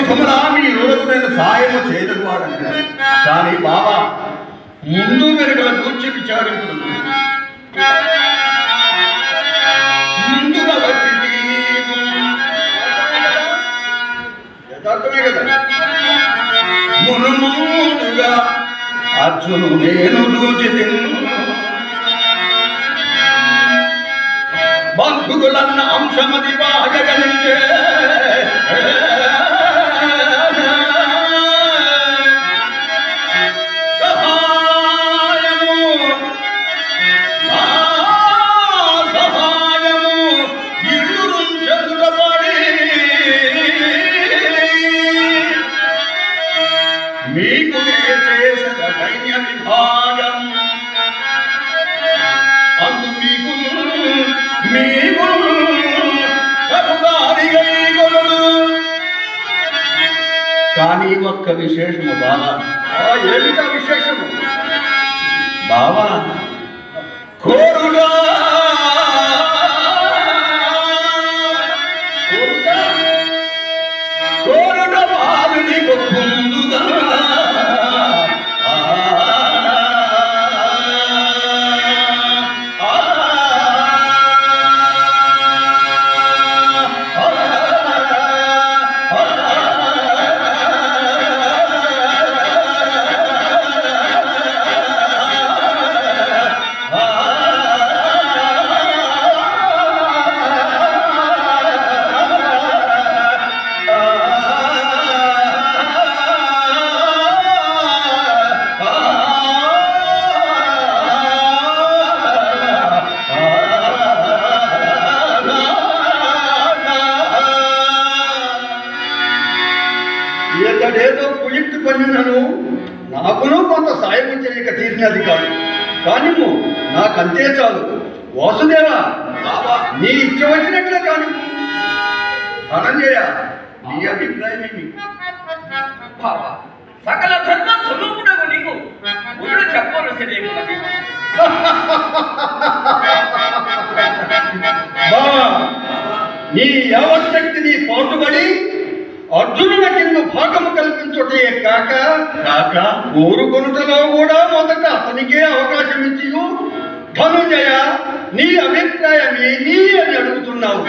విధములా మీ యువకు నేను సాయము చేయదవాడంటాడు. కానీ బాబా ముందు వెనుకల కూర్చి విచారించుకున్నాను. ముందుగా వచ్చి యథార్థమే కదా. మునుముగా అర్జును నేను చూచి బంధువులన్న అంశమది బాగలించే మీకు చేసిన సైన్య విభాగం అందు మీకు మీకు కానీ ఒక్క విశేషము బావా. ఏమిటా విశేషము బావా? కోరుగా కోరుగా బాలుని పొందుగా ఏదో కుయుక్తి పన్నినను నాకును కొంత సాయం చేయక తీరినది కాదు. కానీ నాకంతే చాలు. వాసుదేవా, నీ ఇచ్చ వచ్చినట్లే కానీ ధనంజయ, నీ అభిప్రాయం ఏమి? సకల ధర్మ స్వరూపుడకు నీకు ఊళ్ళో చెప్పవలసినది. నీ యావశక్తిని పాటుబడి అర్జునుల కింద భాగము కల్పించుటే కాక కోరుకొనుటలో కూడా మొదట అతనికే అవకాశం ఇచ్చి ధనుంజయ నీ అభిప్రాయం ఏమి అని అడుగుతున్నావు.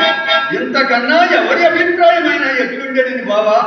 ఇంతకన్నా ఎవరి అభిప్రాయమైనా ఎట్లుండేది బావా?